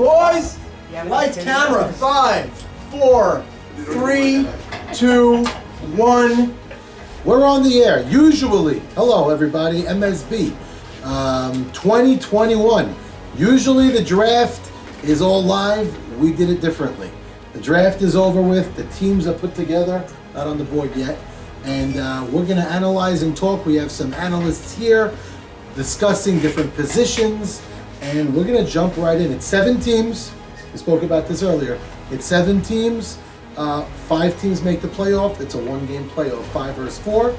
Boys, lights, camera, 5, 4, 3, 2, 1. We're on the air, usually. Hello, everybody, MSB. 2021. Usually the draft is all live. We did it differently. The draft is over with. The teams are put together. Not on the board yet. And we're going to analyze and talk. We have some analysts here discussing different positions. And we're going to jump right in. It's 7 teams. We spoke about this earlier. It's 7 teams. 5 teams make the playoff. It's a 1-game playoff, 5 versus 4.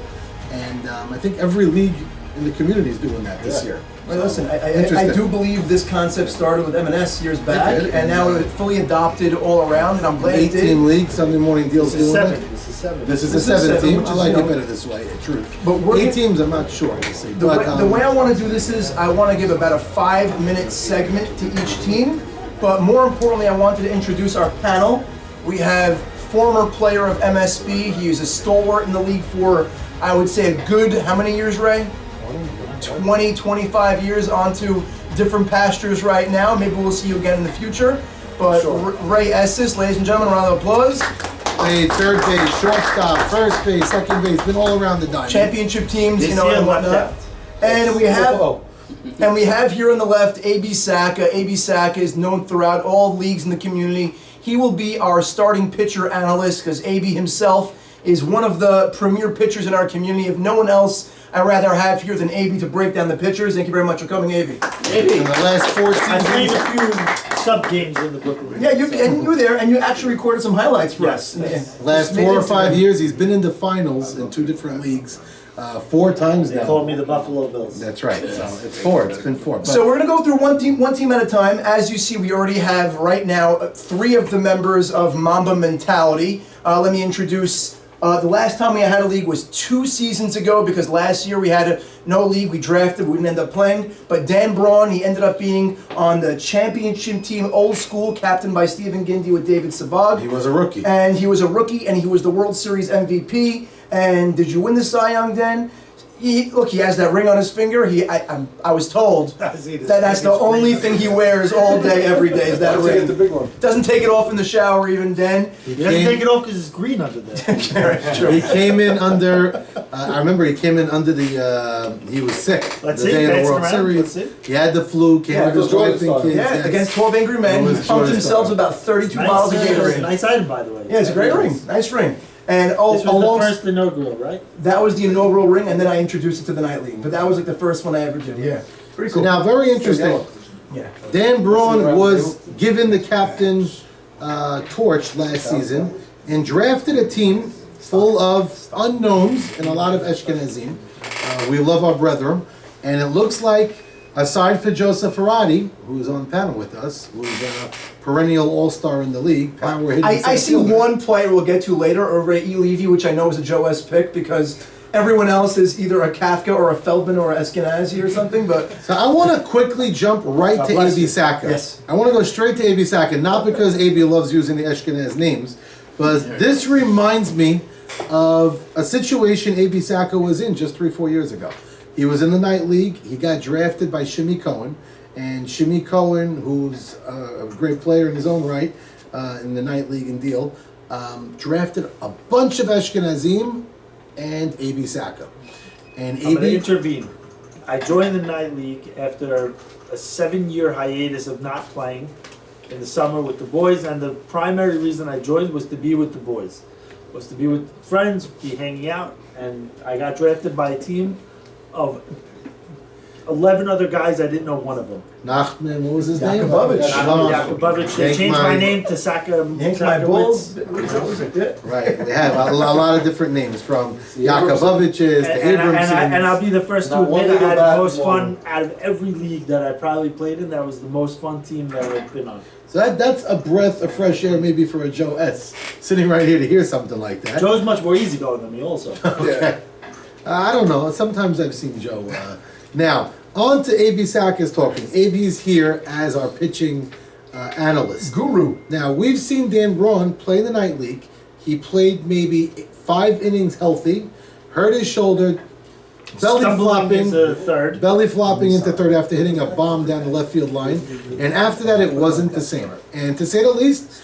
And I think every league in the community is doing that this year. Well, listen, I do believe this concept started with M&S years back, and now it's fully adopted all around, and I'm glad it did. 8-team league, Sunday morning deals doing it. This is 7. This is a 7 team. I like it better this way, truth. But 8 teams, I'm not sure. We'll see. The way I want to do this is I want to give about a 5-minute segment to each team, but more importantly, I wanted to introduce our panel. We have former player of MSB. He is a stalwart in the league for, I would say, a good, how many years, Ray? 20, 25 years onto different pastures right now. Maybe we'll see you again in the future. But sure. Ray Estes, ladies and gentlemen, round of applause. Played third base, shortstop, first base, second base, been all around the diamond. Championship teams, and whatnot. And we have here on the left AB Saka. AB Saka is known throughout all leagues in the community. He will be our starting pitcher analyst because AB himself is one of the premier pitchers in our community. If no one else, I'd rather have here than AB to break down the pitchers. Thank you very much for coming, AB. AB. In the last 4 seasons. I played a few sub-games in the Brooklyn. Yeah, you were there, and you actually recorded some highlights for us. Yes. Last 4 or 5 years, he's been in the finals in 2 different leagues. 4 times now. They called me the Buffalo Bills. That's right. So it's 4. It's been 4. But so we're going to go through one team at a time. As you see, we already have right now 3 of the members of Mamba Mentality. Let me introduce. The last time we had a league was 2 seasons ago because last year we had no league. We drafted, we didn't end up playing. But Dan Braun, he ended up being on the championship team, old school, captained by Stephen Gindy with David Sabag. He was a rookie. And he was a rookie, and he was the World Series MVP. And did you win the Cy Young, Dan? Look, he has that ring on his finger. I was told that's the only thing he wears all day, every day is that ring. The big one. Doesn't take it off in the shower even, Dan. He doesn't take it off because it's green under there. He came in under. I remember he came in under the. He was sick the day of the World Series. He had the flu. Came with his wife and kids. Yeah, against 12 Angry Men. He pumped himself about 32 bottles of Gatorade. Nice item, by the way. Yeah, it's a great ring. Nice ring. And this was the first inaugural, right? That was the inaugural ring, and then I introduced it to the Night League. But that was like the first one I ever did. Yeah, pretty cool. So now, very interesting. Yeah. Dan Braun was given the captain torch last season and drafted a team full of unknowns and a lot of Ashkenazim. We love our brethren, and it looks like, aside for Joseph Ferrati, who's on the panel with us, who's a perennial all-star in the league, power hitting. I see one player we'll get to later, over at E. Levy, which I know is a Joe S. pick because everyone else is either a Kafka or a Feldman or an Eskenazi or something. But so I want to quickly jump right to AB Saka. Yes. I want to go straight to AB Saka, not because AB loves using the Ashkenaz names, but this reminds me of a situation AB Saka was in just 3-4 years ago. He was in the Night League. He got drafted by Shimmy Cohen. And Shimmy Cohen, who's a great player in his own right in the Night League and deal, drafted a bunch of Ashkenazim and AB Saka. And I'm going to intervene. I joined the Night League after a 7-year hiatus of not playing in the summer with the boys. And the primary reason I joined was to be with the boys. Was to be with friends, be hanging out. And I got drafted by a team of 11 other guys. I didn't know one of them. Nachman, what was his name? Yakubovich. They changed my name to Saka. My Bulls. Right. They had a lot of different names, from Yakuboviches to Abramsons. And I'll be the first to admit I had the most fun out of every league that I probably played in. That was the most fun team that I've been on. So that's a breath of fresh air maybe for a Joe S. sitting right here to hear something like that. Joe's much more easygoing than me also. Okay. I don't know. Sometimes I've seen Joe. Now, on to AB Saka's talking. AB's here as our pitching analyst. Guru. Now, we've seen Dan Braun play the Night League. He played maybe 5 innings healthy, hurt his shoulder, belly Stumbling flopping, into third. belly flopping into third after hitting a bomb down the left field line. And after that, it wasn't the same. And to say the least,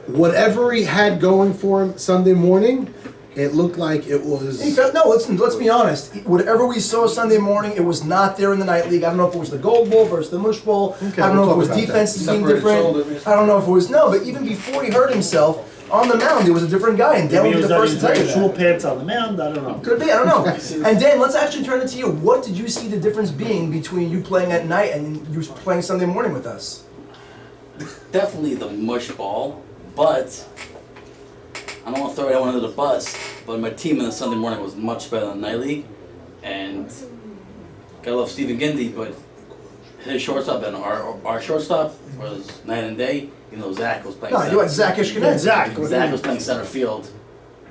whatever he had going for him Sunday morning, it looked like it was. No, let's be honest. Whatever we saw Sunday morning, it was not there in the night league. I don't know if it was the Gold Bowl versus the Mush Bowl. Okay, I don't know we'll if it was talk about defenses that. being Separated different. shoulders. I don't know if it was but even before he hurt himself on the mound, there was a different guy, and Dan Maybe would he be the was first to tell you shul that. pants on the mound. I don't know. Could be, I don't know. And Dan, let's actually turn it to you. What did you see the difference being between you playing at night and you playing Sunday morning with us? Definitely the mush ball, but I don't want to throw anyone under the bus, but my team in the Sunday morning was much better than night league, and gotta love Stephen Gindy, but his shortstop and our shortstop was night and day. You know, Zach was playing. No, you had Zach Yeah, Ishkanet. Zach. Zach was playing center field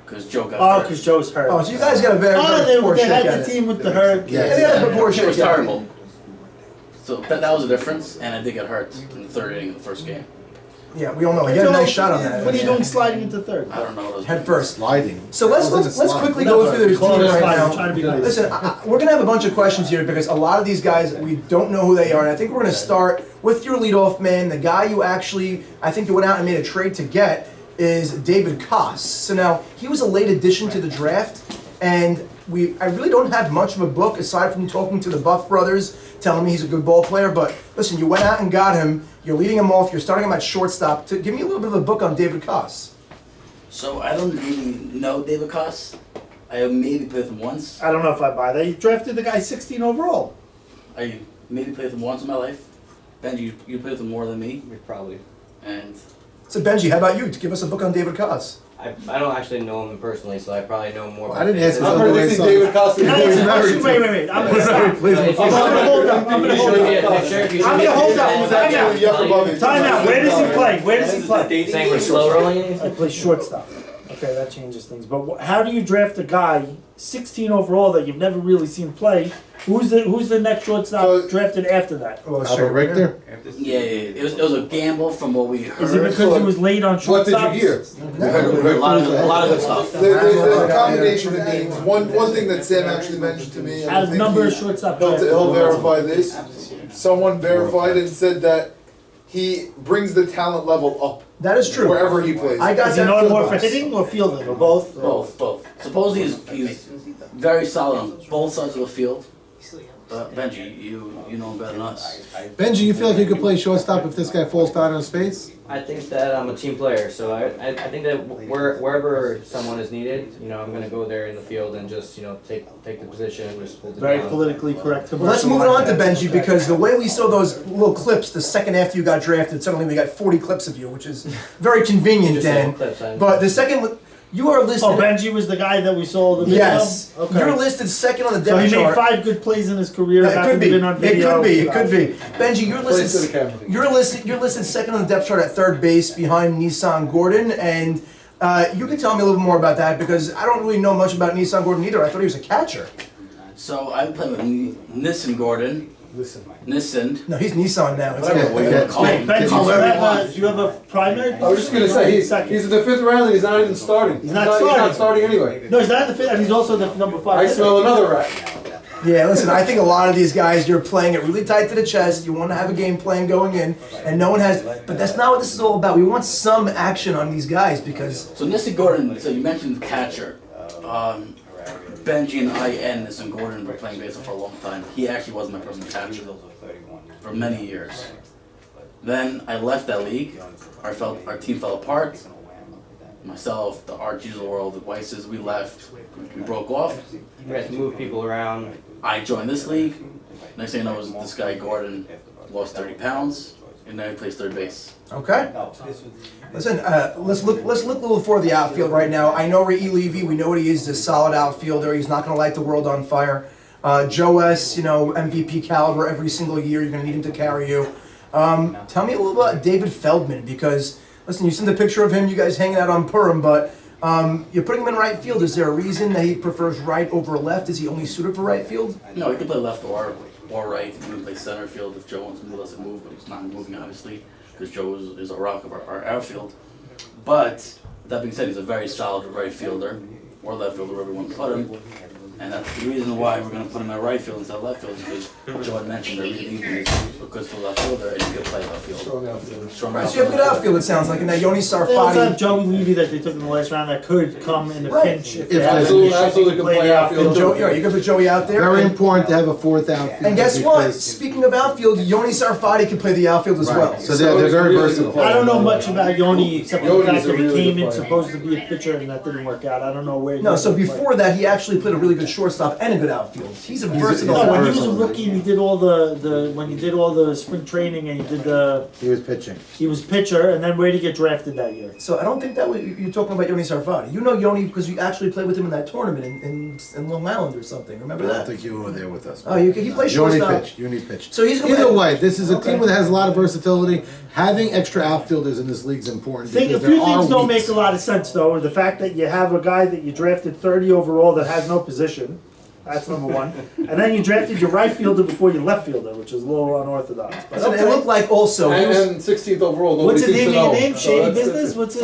because Joe got Oh, hurt. because Joe's hurt. Oh, so you guys got a very, very poor they shake had at the it. team with the hurt. Yeah. Yeah, they had a poor It shake was at it. terrible. So that was the difference, and I did get hurt in the third inning of the first game. Yeah, we all know. He had a nice shot on that. What are you doing sliding into third? I don't know what I was Head first. Sliding. So let's quickly go through the Call team it a right slide. now. I'm trying to be nice. Listen, we're gonna have a bunch of questions here because a lot of these guys we don't know who they are, and I think we're gonna start with your leadoff man, the guy you actually I think you went out and made a trade to get is David Koss. So now he was a late addition to the draft, and I really don't have much of a book aside from talking to the Buff brothers, telling me he's a good ball player. But listen, you went out and got him. You're leading him off. You're starting him at shortstop. Give me a little bit of a book on David Koss. So I don't really know David Koss. I maybe played with him once. I don't know if I buy that. You drafted the guy 16 overall. I maybe played with him once in my life. Benji, you played with him more than me, Probably. and So Benji, how about you? Give us a book on David Koss. I don't actually know him personally, so I probably know more. I didn't ask him. him. I'm predicting David Costa. Can I ask a question? Wait. I'm gonna stop. Please, If you I'm gonna should- hold up. I'm gonna you hold should up. get a picture, if you should I'm get gonna a hold picture, up. then Time I'll out. tell you. Time out. Where does he play? Where does he play? Saying we're slow rolling. He plays shortstop. Okay, that changes things. But how do you draft a guy 16 overall that you've never really seen play? Who's the next shortstop So- drafted after that? Well, Albert Richter. yeah, it was a gamble from what we heard. Is it because he was late on What did you shortstops? hear? We heard a lot of good stuff. There's a combination of names. One thing that Sam actually mentioned to me, and I Out of think number of he- shortstop he'll drafted. verify this. Someone verified and said that he brings the talent level up that is true. wherever he plays. I got Is he that known from the more for Bucks. hitting or fielding or both? Both. Supposedly he's very solid on both sides of the field. But Benji, you know him better than us. Benji, you feel like you could play shortstop if this guy falls down on his face? I think that I'm a team player, so I think that wherever someone is needed, I'm gonna go there in the field and just take the position and just hold it Very down. politically correct. Well, let's move on to Benji because the way we saw those little clips the second after you got drafted, suddenly we got 40 clips of you, which is very convenient, Just Dan. little clips, I- But the second, you are listed. Oh, Benji was the guy that we saw the video. Yes, Okay. you're listed second on the So he depth made chart. 5 good plays in his career. Yeah, it Happened could to be. been on video. It could be. Benji, you're Plays to the listed. camera. You're listed second on the depth chart at third base behind Nissan Gordon, and you can tell me a little bit more about that because I don't really know much about Nissan Gordon either. I thought he was a catcher. So I played with Nissan Gordon. Nissan. No, he's Nissan now. It's Whatever way you want to call him. Benji, do you have a primary? I was just gonna say he's Second. the fifth round and he's not even starting. He's not starting. Anyway. No, he's not the fifth, and he's also the number 5. I smell another rat. Yeah, listen, I think a lot of these guys, you're playing it really tight to the chest. You want to have a game plan going in, and no one has. But that's not what this is all about. We want some action on these guys because. So Nissan Gordon, so you mentioned the catcher. Benji and I and Nissan Gordon were playing baseball for a long time. He actually was my personal catcher for many years. Then I left that league. Our team fell apart. Myself, the Archies of the world, the Weisses, we left. We broke off. We had to move people around. I joined this league. Next thing I know, this guy Gordon lost 30 pounds, and now he plays third base. Okay. Listen, let's look a little for the outfield right now. I know Ray Levy. We know what he is. He's a solid outfielder. He's not going to light the world on fire. Joe S. MVP caliber every single year. You're going to need him to carry you. Tell me a little about David Feldman because listen, you sent the picture of him. You guys hanging out on Purim, but you're putting him in right field. Is there a reason that he prefers right over left? Is he only suited for right field? No, he can play left or right. He can play center field if Joe wants to move, let's move, but he's not moving obviously because Joe is a rock of our outfield. But that being said, he's a very solid right fielder or left fielder, wherever you want to put him. And that's the reason why we're going to put him at right field instead of left field, is because Joe had mentioned that really easy is a good for left fielder and he could play left field. Strong Right, so you have good outfield, it sounds like, and now Yoni They also have Sarfati. Joey Levy that they took in the last round that could come in a Right. pinch. If they If have there's an an issue, absolutely he can can play play the outfield. outfield. Joey, you can put Joey out there. Very and- important to have a fourth outfielder. And guess what? because- Speaking of outfield, Yoni Sarfati can play the outfield as well. Right, so they're very versatile. I don't know much about Yoni except for the Yoni's fact a that he really came good in player. supposed to be a pitcher and that didn't work out. I don't know where. No, he's so gonna play. before that, he actually played a really good shortstop and a good outfield. He's a versatile No, when he was a player. rookie and he did all the when he did all the spring training and he did He was pitching. he was pitcher and then where did he get drafted that year? So I don't think that you're talking about Yoni Sarfati. You know Yoni because you actually played with him in that tournament in Long Island or something. Remember I don't that? think you were there with us. Oh, he plays Yoni shortstop. pitched. Yoni pitched. So he's gonna Either play- way, this is a Okay. team that has a lot of versatility. Having extra outfielders in this league is important. A because few there are things don't weeks. make a lot of sense though. The fact that you have a guy that you drafted 30 overall that has no position. That's number one. And then you drafted your right fielder before your left fielder, which is a little unorthodox. But So okay. it looked like also he was, And 16th overall, What's nobody the seems name to of know. your name? So Shady that's- Business? What's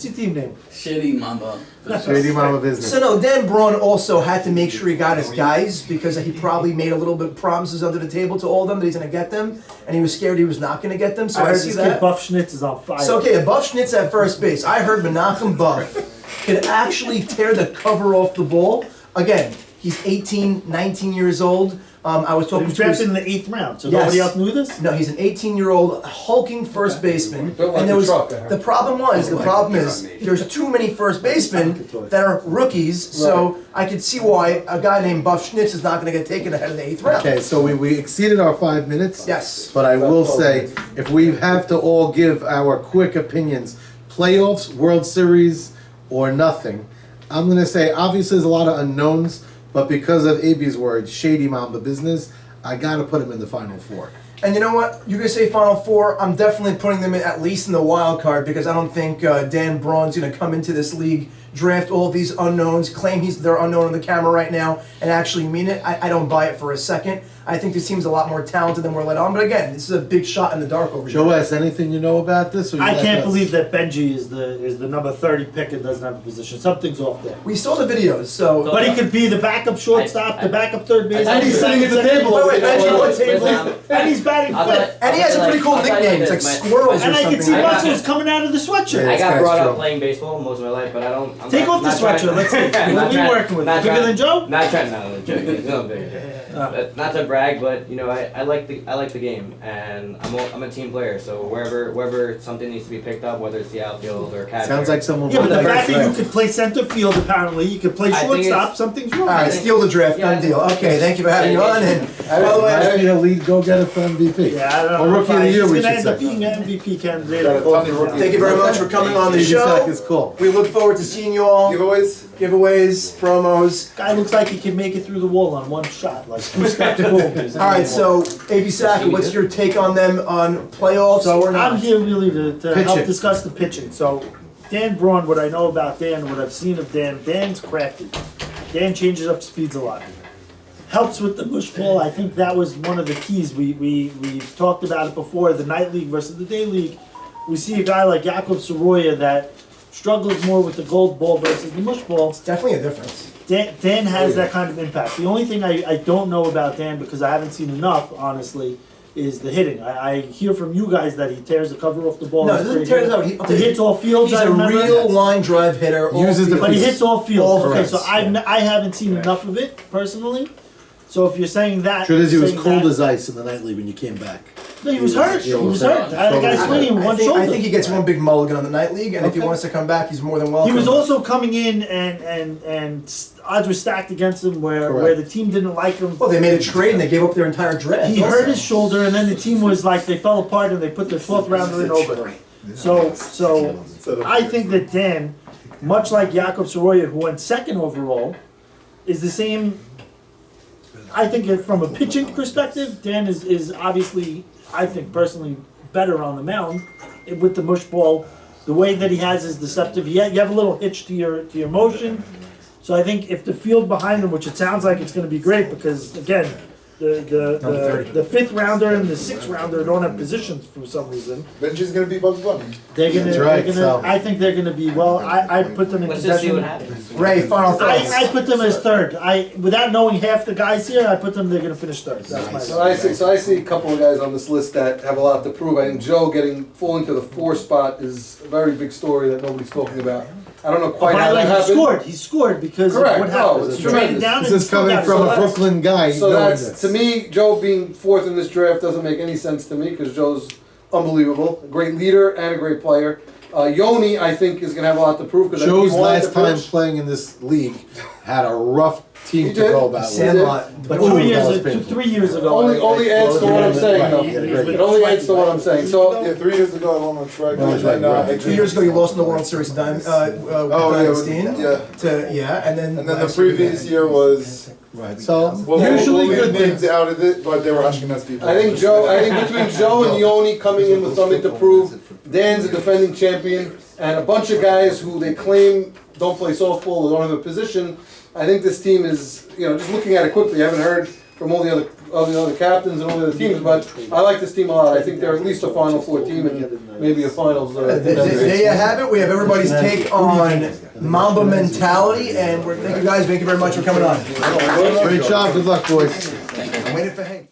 your team name? Shady Mamba. Shady Mama business. so no. Dan Braun also had to make sure he got his guys because he probably made a little bit of promises under the table to all of them that he's going to get them, and he was scared he was not going to get them. So I I, heard see this that. kid Buff Schnitz is on fire. So okay, a Buff Schnitz at first base. I heard Menachem Buff could actually tear the cover off the ball. Again, he's 18, 19 years old. I was He talking was to his, drafted in the 8th round, so Yes. nobody else knew this? no, he's an 18-year-old hulking first baseman. Built like And there a was truck, I heard. the problem is there's too many first basemen that are rookies. So I could see why a guy named Buff Schnitz is not going to get taken ahead of the 8th round. Okay, so we exceeded our 5 minutes. Yes. But I will say, if we have to all give our quick opinions, playoffs, World Series, or nothing, I'm gonna say obviously there's a lot of unknowns, but because of AB's words, Shady Mamba business, I gotta put him in the Final Four. And you know what? You're going to say Final Four. I'm definitely putting them in, at least in the wild card because I don't think Dan Braun's going to come into this league, draft all these unknowns, claim they're unknown on the camera right now, and actually mean it. I don't buy it for a second. I think this team's a lot more talented than we're let on. But again, this is a big shot in the dark over Joe here. S., anything you know about this? Or you I like can't us? believe that Benji is the number 30 pick and doesn't have a position. Something's off there. We saw the videos, so. But he could be the backup shortstop, the backup third base. And he's sitting at the second- table. Wait, Benji, what table? And he's batting I'll tell you- fifth. And he has a pretty cool I'll tell you nickname. It's like this, Squirrels or And I something. can see I got- muscles coming out of the sweatshirt. Yeah. I This got guy's brought up strong. playing baseball most of my life, but I'm Take not, off the not trying- sweatshirt. Let's see. I'm What not are we trying- working with? not Bigger trying- than Joe? Not trying, no, it's no bigger. Not to brag, but you know, I like the game, and I'm a team player. So wherever something needs to be picked up, whether it's the outfield or catcher. Sounds like someone. Yeah, but the put fact that you first could play center field, apparently, you could play I think shortstop, it's- something's wrong. All right, steal the draft, Yeah. done deal. Okay, thank you for having me on. And by the I way, need a lead go-getter for MVP. Yeah, I don't know. Or Rookie of the Year, He's we gonna should end up say. being an MVP candidate. Got a ton of rookies. thank you very much for coming on the Baby sack show. is cool. We look forward to seeing you all. Giveaways? Giveaways, promos. Guy looks like he can make it through the wall on one shot, like 2 steps boom. All right, so AB Sack, what's your take on them on playoffs So or not? I'm here really to help Pitching. discuss the pitching. So Dan Braun, what I know about Dan, what I've seen of Dan, Dan's crafty. Dan changes up speeds a lot. Helps with the push ball. I think that was one of the keys. We've talked about it before, the night league versus the day league. We see a guy like Jakub Soroya that struggles more with the gold ball versus the mush ball. Definitely a difference. Dan has that kind of impact. The only thing I don't know about Dan, because I haven't seen enough, honestly, is the hitting. I hear from you guys that he tears the cover off the ball. No, He's he doesn't pretty tear good. it out. He hits all fields. He's I a remember. real line drive hitter. all Uses the fields. But he hits all fields. All Okay, so fields. I haven't seen enough of it personally. So if you're saying that, Truth is, he was saying cold that- as ice in the night league when you came back. No, he was hurt. Yeah, He was hurt. I had a guy swinging with one shoulder. I think he gets one big mulligan on the night league, and if he Okay. wants to come back, he's more than He welcome. was also coming in and odds were stacked against him where Correct. the team didn't like him. Well, they made a trade and they gave up their entire draft. He also. hurt his shoulder, and then the team was like they fell apart, and they put their 4th rounder in over him. So I think that Dan, much like Jakub Soroya, who went 2nd overall, is the same. I think that from a pitching perspective, Dan is obviously, I think personally, better on the mound with the mush ball. The way that he has is deceptive. You have a little hitch to your motion. So I think if the field behind him, which it sounds like it's going to be great, because again, the fifth rounder and the sixth rounder don't have positions for some reason. Benji's gonna be Bugs Bunny. They're gonna, That's right, they're gonna. so- I think they're gonna be well. I put them in Let's just see what contention. happens. Ray, final thoughts. I put them as third. Without knowing half the guys here, I put them. They're gonna finish third. That's my. So I see a couple of guys on this list that have a lot to prove. I think Joe falling to the 4 spot is a very big story that nobody's talking about. I don't know quite But how that he happened. scored. He scored because Correct. of what No, happened. it's He traded tremendous. down This and is still coming got from it. a that's- Brooklyn guy. So knowing that's, this. to me, Joe being 4th in this draft doesn't make any sense to me because Joe's unbelievable. A great leader and a great player. Yoni, I think, is going to have a lot to prove because Joe's he wanted last to time pitch. playing in this league had a rough team He to did. go about. with. Sandlot. But Ooh, 2 that years, was painful. 3 years ago. Only adds to what I'm saying, though. Right, yeah, great. It only adds to what I'm saying. So Yeah, 3 years ago I won on track. Oh, that's right, And, right. 2 years ago, you lost in the World Series with Dynasteen. yeah. And then And then the last year previous again. year was Right. So well, usually we good named things. out of it, but they were Ashkenaz people. I think between Joe and Yoni coming in with something to prove, Dan's a defending champion, and a bunch of guys who they claim don't play softball or don't have a position. I think this team is, just looking at it quickly, I haven't heard from all the other captains and all the other teams, but I like this team a lot. I think they're at least a Final Four team and maybe a finals. There you have it. We have everybody's take on Mamba mentality, and thank you guys. Thank you very much for coming on. Great job. Good luck, boys. I'm waiting for Hank.